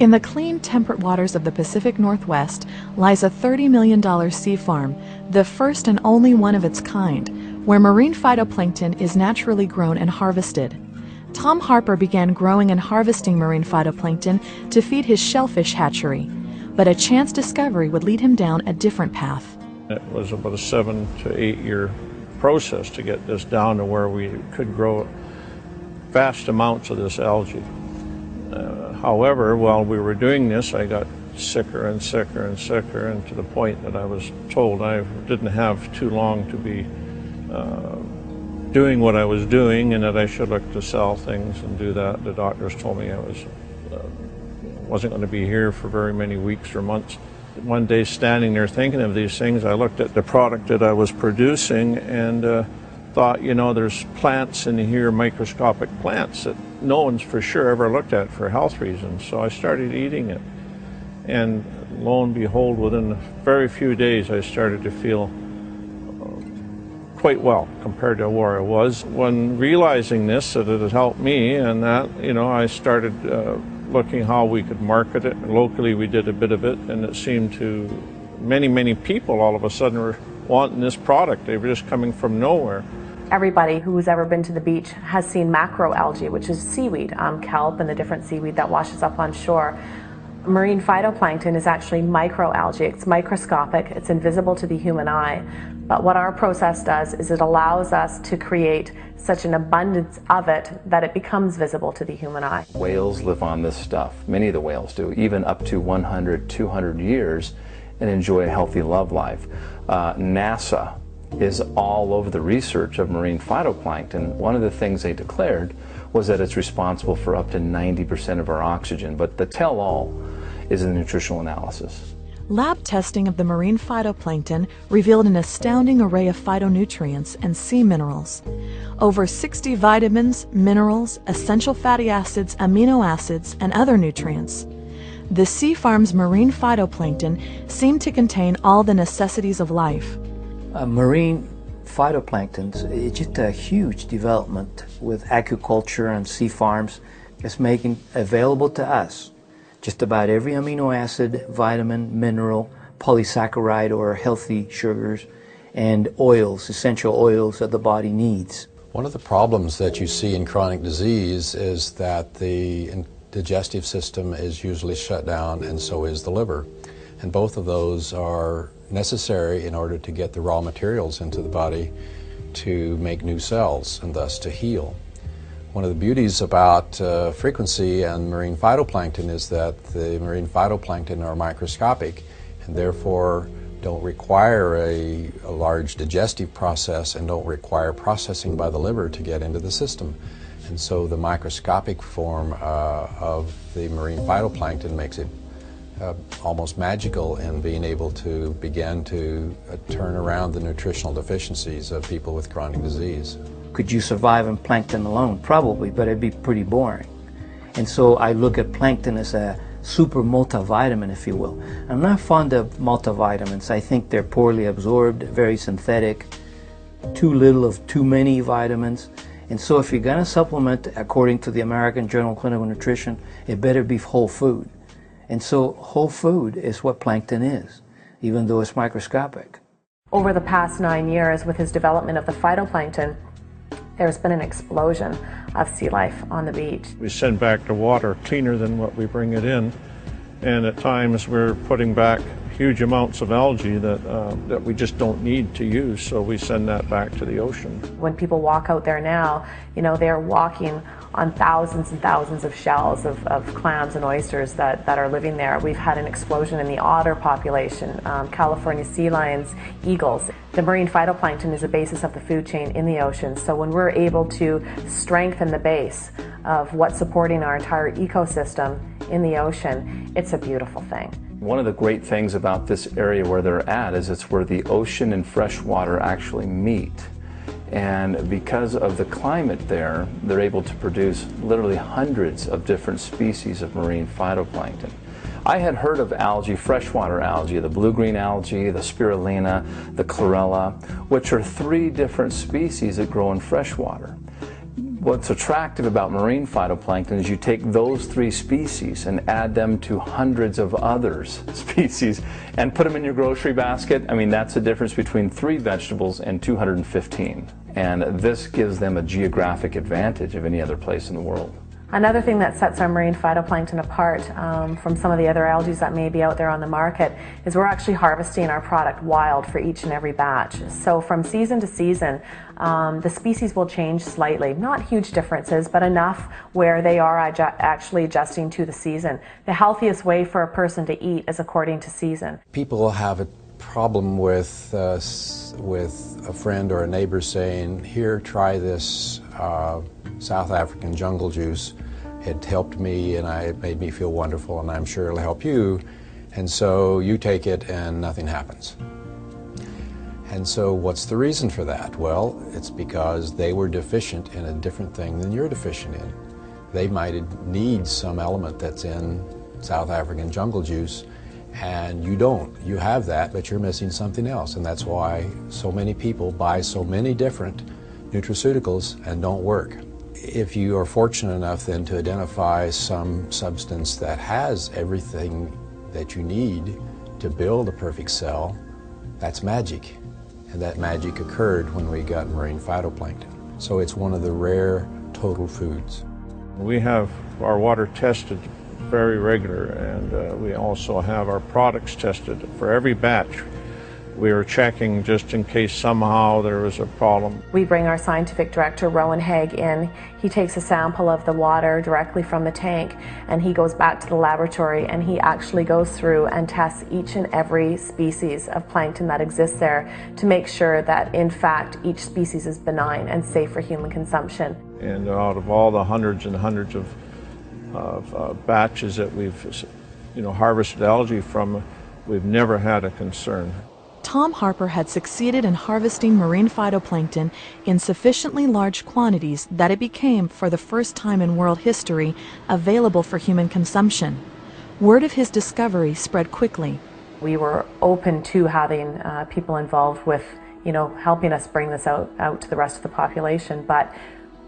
In the clean, temperate waters of the Pacific Northwest lies a $30 million sea farm, the first and only one of its kind, where marine phytoplankton is naturally grown and harvested. Tom Harper began growing and harvesting marine phytoplankton to feed his shellfish hatchery, but a chance discovery would lead him down a different path. It was about a 7 to 8 year process to get this down to where we could grow vast amounts of this algae. However, while we were doing this, I got sicker and sicker and sicker, and to the point that I was told I didn't have too long to be doing what I was doing, and that I should look to sell things and do that. The doctors told me I wasn't going to be here for very many weeks or months. One day, standing there thinking of these things, I looked at the product that I was producing and thought, you know, there's plants in here, microscopic plants, that no one's for sure ever looked at for health reasons. So I started eating it. And lo and behold, within a very few days, I started to feel quite well compared to where I was. When realizing this, that it had helped me, and that, you know, I started looking how we could market it. Locally, we did a bit of it, and it seemed to many people all of a sudden were wanting this product. They were just coming from nowhere. Everybody who's ever been to the beach has seen macroalgae, which is seaweed, kelp and the different seaweed that washes up on shore. Marine phytoplankton is actually microalgae. It's microscopic, it's invisible to the human eye. But what our process does is it allows us to create such an abundance of it that it becomes visible to the human eye. Whales live on this stuff. Many of the whales do, even up to 100, 200 years, and enjoy a healthy love life. NASA is all over the research of marine phytoplankton. One of the things they declared was that it's responsible for up to 90% of our oxygen, but the tell-all is the nutritional analysis. Lab testing of the marine phytoplankton revealed an astounding array of phytonutrients and sea minerals. Over 60 vitamins, minerals, essential fatty acids, amino acids, and other nutrients. The sea farm's marine phytoplankton seemed to contain all the necessities of life. Marine phytoplanktons, it's just a huge development with aquaculture and sea farms. It's making available to us just about every amino acid, vitamin, mineral, polysaccharide or healthy sugars, and oils, essential oils that the body needs. One of the problems that you see in chronic disease is that the digestive system is usually shut down, and so is the liver. And both of those are necessary in order to get the raw materials into the body to make new cells and thus to heal. One of the beauties about frequency and marine phytoplankton is that the marine phytoplankton are microscopic and therefore don't require a large digestive process and don't require processing by the liver to get into the system. And so the microscopic form of the marine phytoplankton makes it almost magical in being able to begin to turn around the nutritional deficiencies of people with chronic disease. Could you survive on plankton alone? Probably, but it'd be pretty boring. And so I look at plankton as a super multivitamin, if you will. I'm not fond of multivitamins. I think they're poorly absorbed, very synthetic, too little of too many vitamins. And so if you're going to supplement, according to the American Journal of Clinical Nutrition, it better be whole food. And so whole food is what plankton is, even though it's microscopic. Over the past 9 years, with his development of the phytoplankton, there's been an explosion of sea life on the beach. We send back the water cleaner than what we bring it in, and at times we're putting back huge amounts of algae that we just don't need to use, so we send that back to the ocean. When people walk out there now, you know, they're walking on thousands and thousands of shells of clams and oysters that are living there. We've had an explosion in the otter population, California sea lions, eagles. The marine phytoplankton is the basis of the food chain in the ocean, so when we're able to strengthen the base of what's supporting our entire ecosystem in the ocean, it's a beautiful thing. One of the great things about this area where they're at is it's where the ocean and fresh water actually meet. And because of the climate there, they're able to produce literally hundreds of different species of marine phytoplankton. I had heard of algae, freshwater algae, the blue-green algae, the spirulina, the chlorella, which are 3 different species that grow in freshwater. What's attractive about marine phytoplankton is you take those 3 species and add them to hundreds of others species and put them in your grocery basket. I mean, that's the difference between 3 vegetables and 215. And this gives them a geographic advantage of any other place in the world. Another thing that sets our marine phytoplankton apart from some of the other algae that may be out there on the market is we're actually harvesting our product wild for each and every batch. So from season to season, the species will change slightly. Not huge differences, but enough where they are actually adjusting to the season. The healthiest way for a person to eat is according to season. People have a problem with a friend or a neighbor saying, here, try this South African jungle juice. It helped me and it made me feel wonderful, and I'm sure it'll help you. And so you take it and nothing happens. And so what's the reason for that? Well, it's because they were deficient in a different thing than you're deficient in. They might need some element that's in South African jungle juice, and you don't. You have that, but you're missing something else. And that's why so many people buy so many different nutraceuticals and don't work. If you are fortunate enough then to identify some substance that has everything that you need to build a perfect cell, that's magic. And that magic occurred when we got marine phytoplankton. So it's one of the rare total foods. We have our water tested very regular, and we also have our products tested for every batch. We are checking just in case somehow there was a problem. We bring our scientific director, Rowan Haig, in. He takes a sample of the water directly from the tank, and he goes back to the laboratory, and he actually goes through and tests each and every species of plankton that exists there to make sure that, in fact, each species is benign and safe for human consumption. And out of all the hundreds and hundreds of batches that we've harvested algae from, we've never had a concern. Tom Harper had succeeded in harvesting marine phytoplankton in sufficiently large quantities that it became, for the first time in world history, available for human consumption. Word of his discovery spread quickly. We were open to having people involved with, helping us bring this out to the rest of the population, but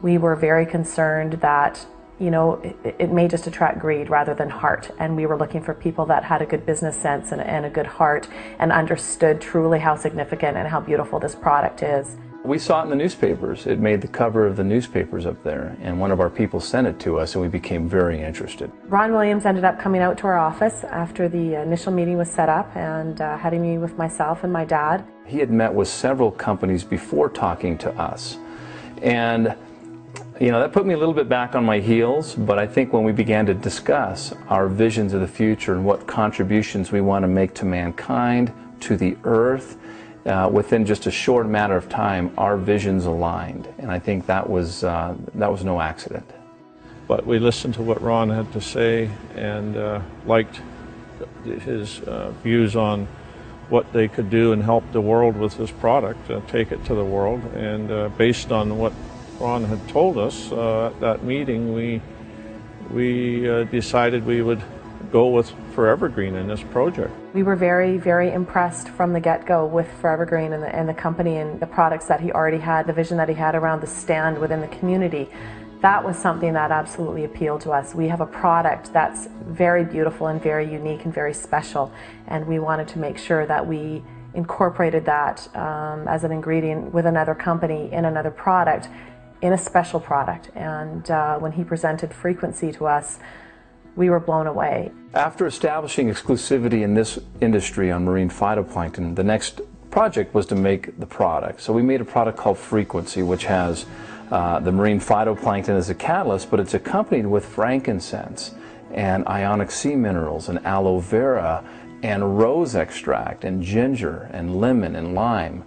we were very concerned that it may just attract greed rather than heart. And we were looking for people that had a good business sense and a good heart and understood truly how significant and how beautiful this product is. We saw it in the newspapers. It made the cover of the newspapers up there, and one of our people sent it to us, and we became very interested. Ron Williams ended up coming out to our office after the initial meeting was set up and had a meeting with myself and my dad. He had met with several companies before talking to us, and that put me a little bit back on my heels, but I think when we began to discuss our visions of the future and what contributions we want to make to mankind, to the earth, within just a short matter of time, our visions aligned. And I think that was no accident. But we listened to what Ron had to say and liked his views on what they could do and help the world with this product, take it to the world. And based on what Ron had told us at that meeting, we decided we would go with Forever Green in this project. We were very, very impressed from the get-go with Forever Green and the company and the products that he already had, the vision that he had around the stand within the community. That was something that absolutely appealed to us. We have a product that's very beautiful and very unique and very special, and we wanted to make sure that we incorporated that as an ingredient with another company in another product, in a special product. And when he presented Frequency to us, we were blown away. After establishing exclusivity in this industry on marine phytoplankton, the next project was to make the product. So we made a product called Frequency, which has the marine phytoplankton as a catalyst, but it's accompanied with frankincense and ionic sea minerals and aloe vera and rose extract and ginger and lemon and lime,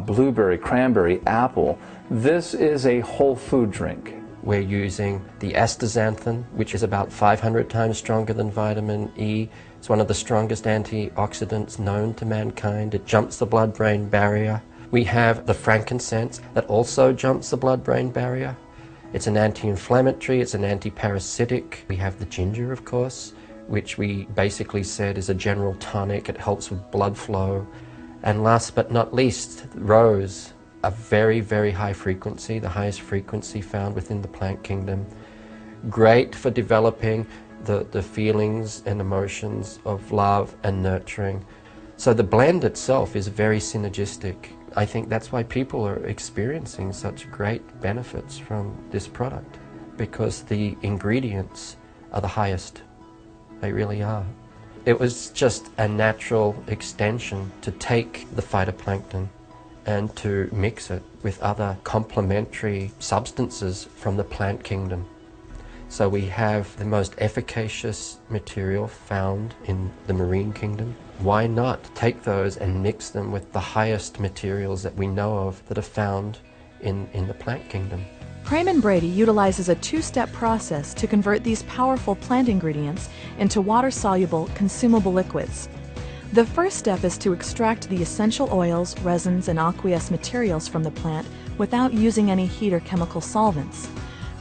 blueberry, cranberry, apple. This is a whole food drink. We're using the astaxanthin, which is about 500 times stronger than vitamin E. It's one of the strongest antioxidants known to mankind. It jumps the blood-brain barrier. We have the frankincense that also jumps the blood-brain barrier. It's an anti-inflammatory, it's an anti-parasitic. We have the ginger, of course, which we basically said is a general tonic. It helps with blood flow. And last but not least, rose. a very, very high frequency, the highest frequency found within the plant kingdom. Great for developing the feelings and emotions of love and nurturing. So the blend itself is very synergistic. I think that's why people are experiencing such great benefits from this product, because the ingredients are the highest. They really are. It was just a natural extension to take the phytoplankton and to mix it with other complementary substances from the plant kingdom. So we have the most efficacious material found in the marine kingdom. Why not take those and mix them with the highest materials that we know of that are found in the plant kingdom? Praman Brady utilizes a two-step process to convert these powerful plant ingredients into water-soluble, consumable liquids. The first step is to extract the essential oils, resins, and aqueous materials from the plant without using any heat or chemical solvents.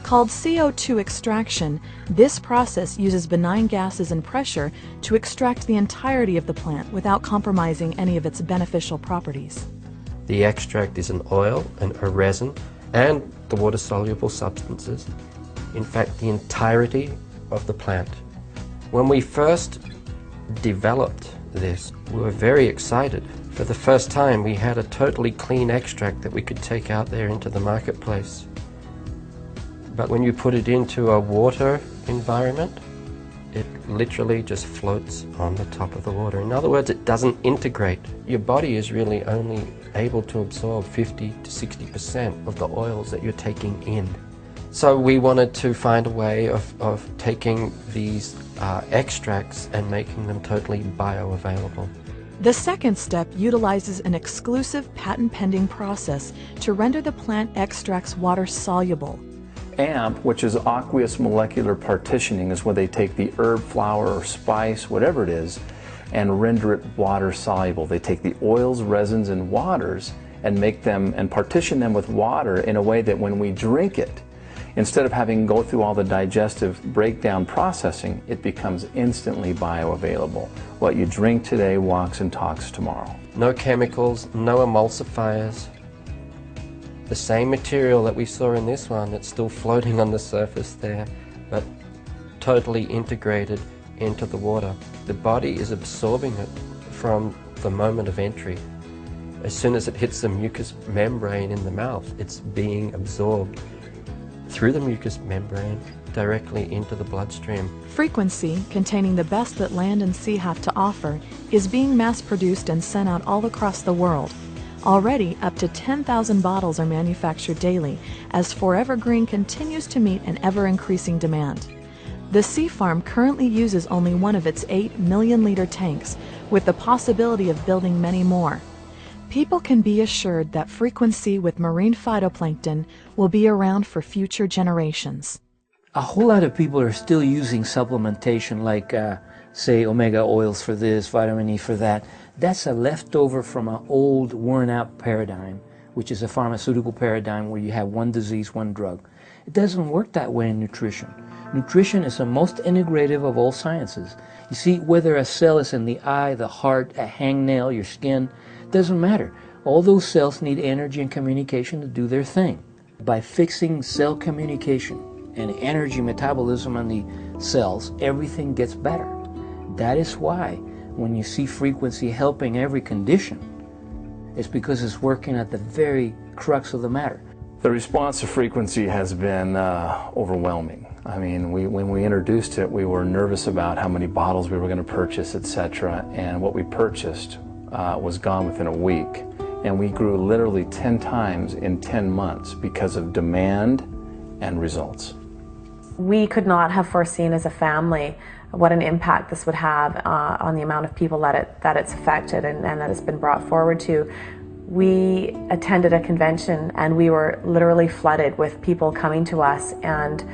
Called CO2 extraction, this process uses benign gases and pressure to extract the entirety of the plant without compromising any of its beneficial properties. The extract is an oil and a resin and the water-soluble substances. In fact, the entirety of the plant. When we first developed this, we were very excited. For the first time, we had a totally clean extract that we could take out there into the marketplace. But when you put it into a water environment, it literally just floats on the top of the water. In other words, it doesn't integrate. Your body is really only able to absorb 50 to 60% of the oils that you're taking in. So we wanted to find a way of taking these extracts and making them totally bioavailable. The second step utilizes an exclusive patent-pending process to render the plant extracts water-soluble. AMP, which is aqueous molecular partitioning, is where they take the herb, flower, or spice, whatever it is, and render it water soluble. They take the oils, resins, and waters and make them and partition them with water in a way that when we drink it, instead of having to go through all the digestive breakdown processing, it becomes instantly bioavailable. What you drink today walks and talks tomorrow. No chemicals, no emulsifiers. The same material that we saw in this one that's still floating on the surface there, but totally integrated into the water. The body is absorbing it from the moment of entry. As soon as it hits the mucous membrane in the mouth, it's being absorbed through the mucous membrane directly into the bloodstream. Frequency, containing the best that land and sea have to offer, is being mass-produced and sent out all across the world. Already, up to 10,000 bottles are manufactured daily, as Forever Green continues to meet an ever-increasing demand. The Sea Farm currently uses only one of its 8 million-liter tanks, with the possibility of building many more. People can be assured that Frequency with marine phytoplankton will be around for future generations. A whole lot of people are still using supplementation like, say, omega oils for this, vitamin E for that. That's a leftover from an old, worn-out paradigm, which is a pharmaceutical paradigm where you have one disease, one drug. It doesn't work that way in nutrition. Nutrition is the most integrative of all sciences. You see, whether a cell is in the eye, the heart, a hangnail, your skin, doesn't matter. All those cells need energy and communication to do their thing. By fixing cell communication and energy metabolism on the cells, everything gets better. That is why when you see Frequency helping every condition, it's because it's working at the very crux of the matter. The response to Frequency has been overwhelming. I mean, when we introduced it, we were nervous about how many bottles we were going to purchase, etc. And what we purchased was gone within a week. And we grew literally 10 times in 10 months because of demand and results. We could not have foreseen as a family what an impact this would have on the amount of people that it's affected and that it's been brought forward to. We attended a convention and we were literally flooded with people coming to us and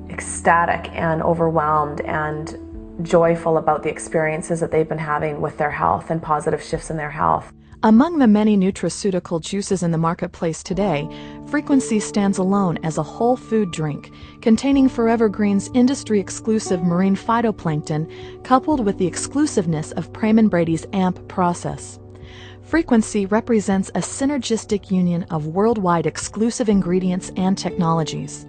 ecstatic and overwhelmed and joyful about the experiences that they've been having with their health and positive shifts in their health. Among the many nutraceutical juices in the marketplace today, Frequency stands alone as a whole food drink, containing Forever Green's industry-exclusive marine phytoplankton, coupled with the exclusiveness of Praman Brady's AMP process. Frequency represents a synergistic union of worldwide exclusive ingredients and technologies.